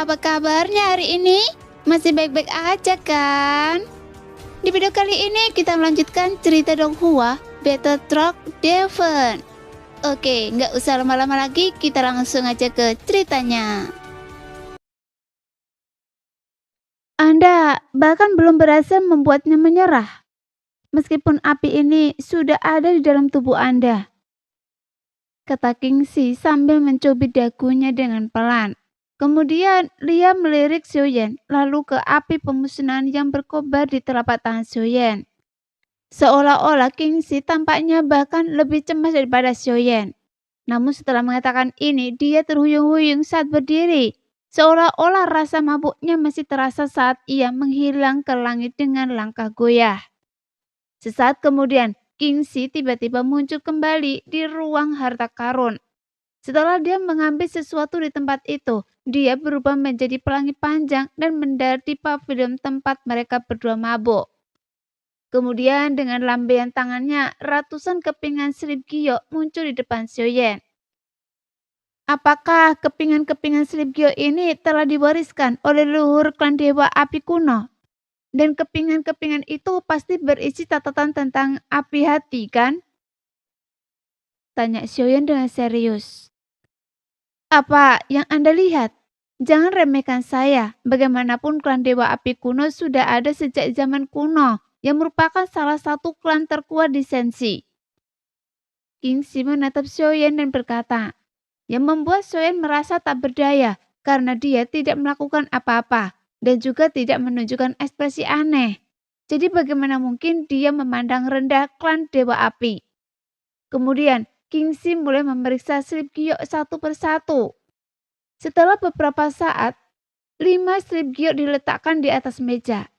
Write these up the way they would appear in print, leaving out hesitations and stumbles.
Apa kabarnya hari ini? Masih baik-baik aja kan? Di video kali ini kita melanjutkan cerita Donghua Battle Truck Devon. Oke, nggak usah lama-lama lagi, kita langsung aja ke ceritanya. Anda bahkan belum berhasil membuatnya menyerah, meskipun api ini sudah ada di dalam tubuh Anda, kata Kingxi sambil mencubit dagunya dengan pelan. Kemudian Lia melirik Xiuyan lalu ke api pemusnahan yang berkobar di telapak tangan Xiuyan. Seolah-olah Kingxi tampaknya bahkan lebih cemas daripada Xiuyan. Namun setelah mengatakan ini, dia terhuyung-huyung saat berdiri. Seolah-olah rasa mabuknya masih terasa saat ia menghilang ke langit dengan langkah goyah. Sesaat kemudian, Kingxi tiba-tiba muncul kembali di ruang harta karun. Setelah dia mengambil sesuatu di tempat itu, dia berubah menjadi pelangi panjang dan mendarat di pavilion tempat mereka berdua mabuk. Kemudian dengan lambaian tangannya, ratusan kepingan slip giok muncul di depan Xiuyan. Apakah kepingan-kepingan slip giok ini telah diwariskan oleh leluhur klan Dewa Api kuno? Dan kepingan-kepingan itu pasti berisi catatan tentang api hati, kan? Tanya Xiuyan dengan serius. Apa yang Anda lihat? Jangan remehkan saya. Bagaimanapun klan Dewa Api kuno sudah ada sejak zaman kuno, yang merupakan salah satu klan terkuat di Senshi. Kingxi menatap Xiuyan dan berkata, yang membuat Xiuyan merasa tak berdaya karena dia tidak melakukan apa-apa dan juga tidak menunjukkan ekspresi aneh. Jadi bagaimana mungkin dia memandang rendah klan Dewa Api? Kemudian Kingxi mulai memeriksa slip giok satu persatu. Setelah beberapa saat, 5 slip giok diletakkan di atas meja.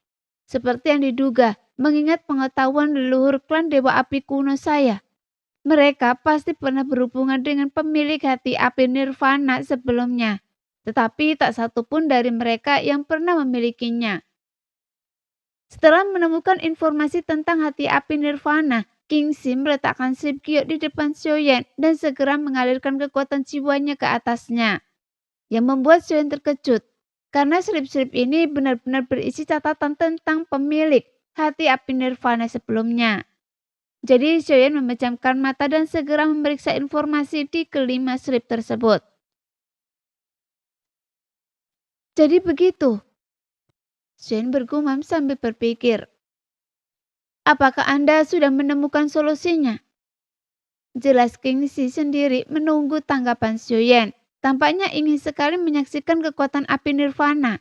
Seperti yang diduga, mengingat pengetahuan leluhur klan Dewa Api kuno saya. Mereka pasti pernah berhubungan dengan pemilik hati api Nirvana sebelumnya. Tetapi tak satu pun dari mereka yang pernah memilikinya. Setelah menemukan informasi tentang hati api Nirvana, Kingxi meletakkan slip giok di depan Xiuyan dan segera mengalirkan kekuatan jiwanya ke atasnya. Yang membuat Xiuyan terkejut, karena slip-slip ini benar-benar berisi catatan tentang pemilik hati api Nirvana sebelumnya. Jadi Xiuyan memejamkan mata dan segera memeriksa informasi di kelima slip tersebut. Jadi begitu, Xiuyan bergumam sambil berpikir. Apakah Anda sudah menemukan solusinya? Jelas Kingxi sendiri menunggu tanggapan Xiuyan. Tampaknya ingin sekali menyaksikan kekuatan api Nirvana.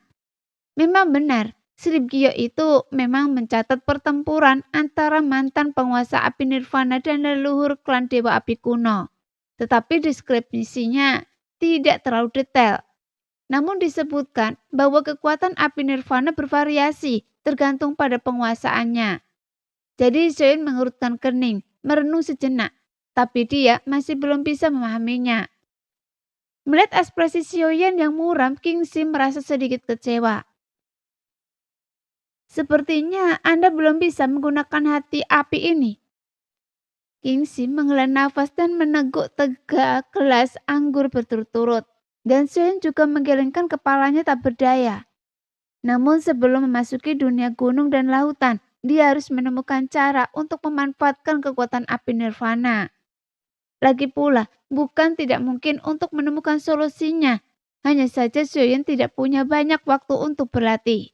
Memang benar, slip giok itu memang mencatat pertempuran antara mantan penguasa api Nirvana dan leluhur klan Dewa Api kuno. Tetapi deskripsinya tidak terlalu detail. Namun disebutkan bahwa kekuatan api Nirvana bervariasi tergantung pada penguasaannya. Jadi Xiuyan mengerutkan kening, merenung sejenak, tapi dia masih belum bisa memahaminya. Melihat ekspresi Xiuyan yang muram, Kingxi merasa sedikit kecewa. Sepertinya Anda belum bisa menggunakan hati api ini. Kingxi menghela nafas dan meneguk 3 gelas anggur berturut-turut. Dan Xiuyan juga menggelengkan kepalanya tak berdaya. Namun sebelum memasuki dunia gunung dan lautan, dia harus menemukan cara untuk memanfaatkan kekuatan api Nirvana. Lagi pula, bukan tidak mungkin untuk menemukan solusinya. Hanya saja Xiuyan tidak punya banyak waktu untuk berlatih.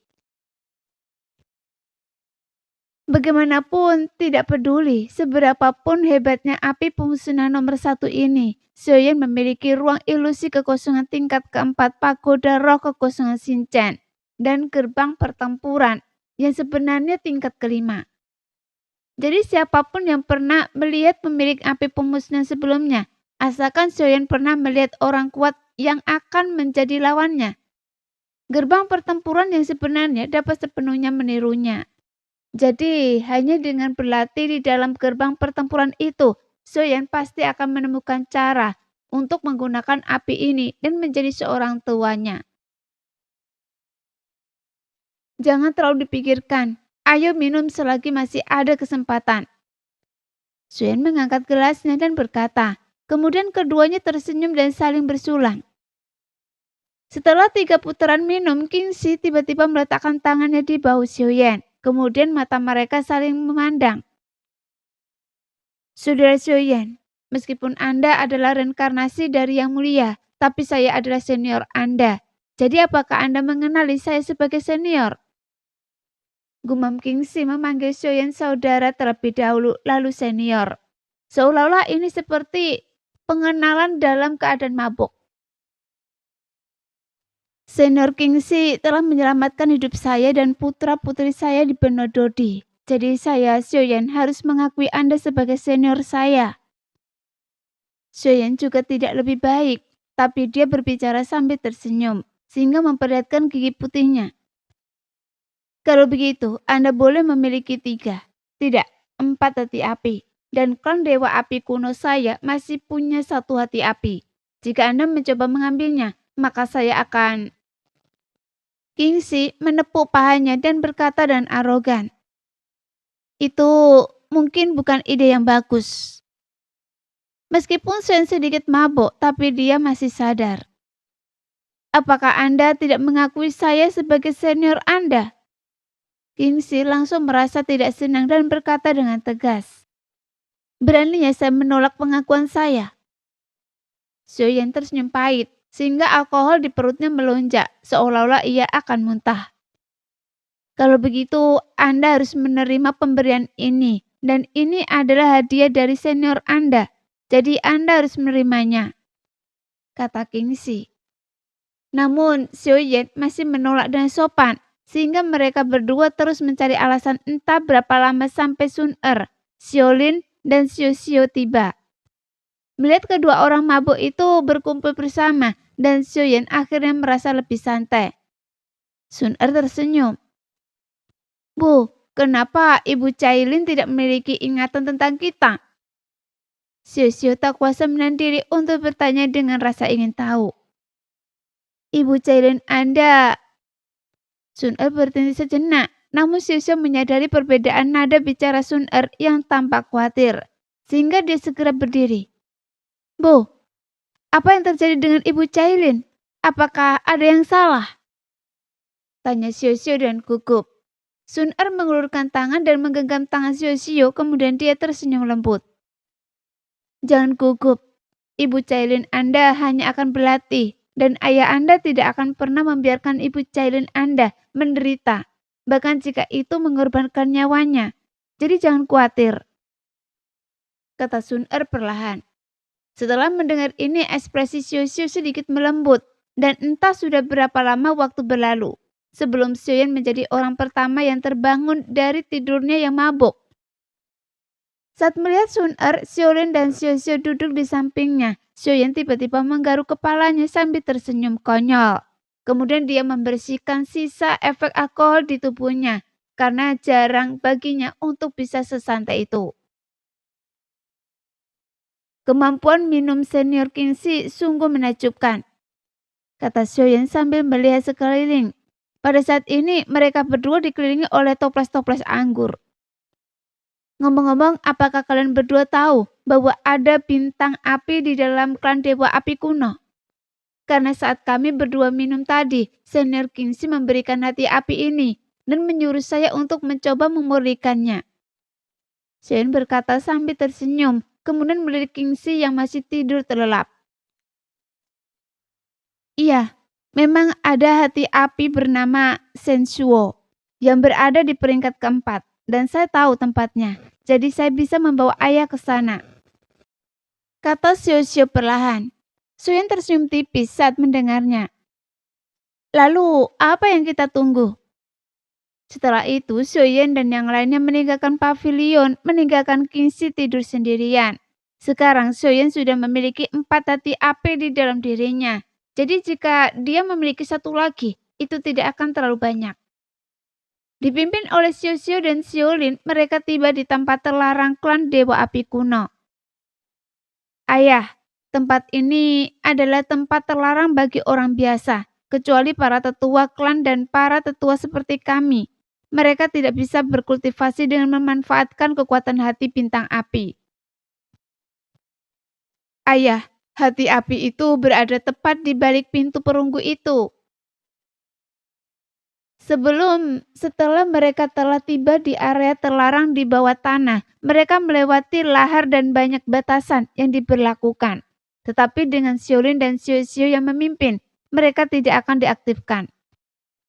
Bagaimanapun, tidak peduli seberapapun hebatnya api pemusnahan nomor 1 ini, Xiuyan memiliki ruang ilusi kekosongan tingkat keempat pagoda roh kekosongan Shinchan dan gerbang pertempuran yang sebenarnya tingkat kelima. Jadi siapapun yang pernah melihat pemilik api pemusnahan sebelumnya, asalkan Xiuyan pernah melihat orang kuat yang akan menjadi lawannya. Gerbang pertempuran yang sebenarnya dapat sepenuhnya menirunya. Jadi hanya dengan berlatih di dalam gerbang pertempuran itu, Xiuyan pasti akan menemukan cara untuk menggunakan api ini dan menjadi seorang tuannya. Jangan terlalu dipikirkan. Ayo minum selagi masih ada kesempatan. Xiuyan mengangkat gelasnya dan berkata. Kemudian keduanya tersenyum dan saling bersulang. Setelah 3 putaran minum, Kingxi tiba-tiba meletakkan tangannya di bahu Xiuyan. Kemudian mata mereka saling memandang. Saudara Xiuyan, meskipun Anda adalah reinkarnasi dari Yang Mulia, tapi saya adalah senior Anda. Jadi apakah Anda mengenali saya sebagai senior? Gumam Kingxi memanggil Xiuyan saudara terlebih dahulu, lalu senior. Seolah-olah ini seperti pengenalan dalam keadaan mabuk. Senior Kingxi telah menyelamatkan hidup saya dan putra-putri saya di benua Dodi. Jadi saya, Xiuyan, harus mengakui Anda sebagai senior saya. Xiuyan juga tidak lebih baik, tapi dia berbicara sambil tersenyum, sehingga memperlihatkan gigi putihnya. Kalau begitu, Anda boleh memiliki 3, tidak, 4 hati api. Dan klan Dewa Api kuno saya masih punya 1 hati api. Jika Anda mencoba mengambilnya, maka saya akan... Kingxi menepuk pahanya dan berkata dengan arogan, "Itu mungkin bukan ide yang bagus." Meskipun Shen sedikit mabuk, tapi dia masih sadar. "Apakah Anda tidak mengakui saya sebagai senior Anda?" Kingxi langsung merasa tidak senang dan berkata dengan tegas, "Beraninya saya menolak pengakuan saya?" Xiuyan tersenyum pahit, sehingga alkohol di perutnya melonjak, seolah-olah ia akan muntah. "Kalau begitu, Anda harus menerima pemberian ini, dan ini adalah hadiah dari senior Anda, jadi Anda harus menerimanya," kata Kingxi. Namun, Xiuyan masih menolak dengan sopan, sehingga mereka berdua terus mencari alasan entah berapa lama sampai Sun Er, Xiaolin, dan Xiu Xiu tiba. Melihat kedua orang mabuk itu berkumpul bersama, dan Xiuyan akhirnya merasa lebih santai. Sun Er tersenyum. "Bu, kenapa Ibu Cailin tidak memiliki ingatan tentang kita?" Xiu Xiu tak kuasa menahan diri untuk bertanya dengan rasa ingin tahu. "Ibu Cailin Anda..." Sun Er berhenti sejenak, namun Xiu Xiu menyadari perbedaan nada bicara Sun Er yang tampak khawatir, sehingga dia segera berdiri. "Bu, apa yang terjadi dengan Ibu Cailin? Apakah ada yang salah?" tanya Xiu Xiu dan gugup. Sun Er mengulurkan tangan dan menggenggam tangan Xiu Xiu, kemudian dia tersenyum lembut. "Jangan gugup. Ibu Cailin Anda hanya akan berlatih, dan ayah Anda tidak akan pernah membiarkan Ibu Cailin Anda menderita, bahkan jika itu mengorbankan nyawanya. Jadi jangan khawatir," kata Sun Er perlahan. Setelah mendengar ini, ekspresi Xiu Xiu sedikit melembut, dan entah sudah berapa lama waktu berlalu sebelum Xiuyan menjadi orang pertama yang terbangun dari tidurnya yang mabuk. Saat melihat Sun Er, Xiaolin dan Xiu Xiu duduk di sampingnya, Xiuyan tiba-tiba menggaruk kepalanya sambil tersenyum konyol. Kemudian dia membersihkan sisa efek alkohol di tubuhnya, karena jarang baginya untuk bisa sesantai itu. "Kemampuan minum senior Kingxi sungguh menakjubkan," kata Xiuyan sambil melihat sekeliling. Pada saat ini mereka berdua dikelilingi oleh toples-toples anggur. "Ngomong-ngomong, apakah kalian berdua tahu bahwa ada bintang api di dalam klan Dewa Api kuno? Karena saat kami berdua minum tadi, senior Kingxi memberikan hati api ini dan menyuruh saya untuk mencoba memurnikannya." Xiuyan berkata sambil tersenyum, kemudian melirik Kingxi yang masih tidur terlelap. "Iya, memang ada hati api bernama Senshuo yang berada di peringkat keempat, dan saya tahu tempatnya, jadi saya bisa membawa ayah ke sana," kata Xiu Xiu perlahan. Xiuyan tersenyum tipis saat mendengarnya. "Lalu, apa yang kita tunggu?" Setelah itu, Xiuyan dan yang lainnya meninggalkan pavilion, meninggalkan Kingxi tidur sendirian. Sekarang Xiuyan sudah memiliki 4 hati api di dalam dirinya. Jadi jika dia memiliki 1 lagi, itu tidak akan terlalu banyak. Dipimpin oleh Xiu Xiu dan Xiaolin, mereka tiba di tempat terlarang klan Dewa Api kuno. "Ayah, tempat ini adalah tempat terlarang bagi orang biasa, kecuali para tetua klan dan para tetua seperti kami. Mereka tidak bisa berkultivasi dengan memanfaatkan kekuatan hati bintang api." "Ayah, Hati api itu berada tepat di balik pintu perunggu itu. Setelah mereka telah tiba di area terlarang di bawah tanah, mereka melewati lahar dan banyak batasan yang diberlakukan. Tetapi dengan Xiaolin dan Xiu yang memimpin, mereka tidak akan diaktifkan.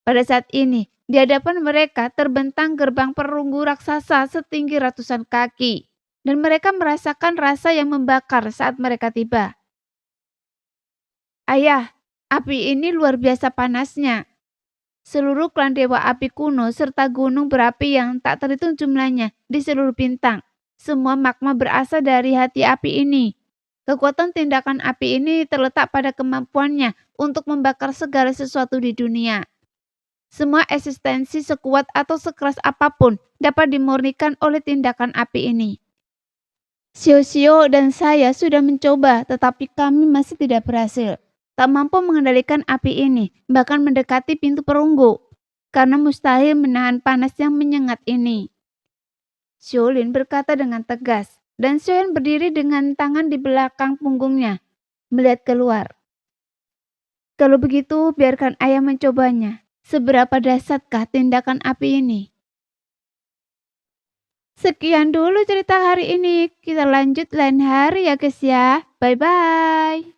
Pada saat ini, di hadapan mereka terbentang gerbang perunggu raksasa setinggi ratusan kaki, dan mereka merasakan rasa yang membakar saat mereka tiba. Ayah, api ini luar biasa panasnya. Seluruh klan dewa api kuno serta gunung berapi yang tak terhitung jumlahnya di seluruh bintang. Semua magma berasal dari hati api ini. Kekuatan tindakan api ini terletak pada kemampuannya untuk membakar segala sesuatu di dunia. Semua eksistensi sekuat atau sekeras apapun dapat dimurnikan oleh tindakan api ini. Xiao dan saya sudah mencoba, tetapi kami masih tidak berhasil. Tak mampu mengendalikan api ini, bahkan mendekati pintu perunggu, karena mustahil menahan panas yang menyengat ini. Xiaolin berkata dengan tegas, dan Xiaoyan berdiri dengan tangan di belakang punggungnya, melihat keluar. Kalau begitu, biarkan ayah mencobanya. Seberapa dahsyatkah tindakan api ini? Sekian dulu cerita hari ini. Kita lanjut lain hari ya guys ya. Bye-bye.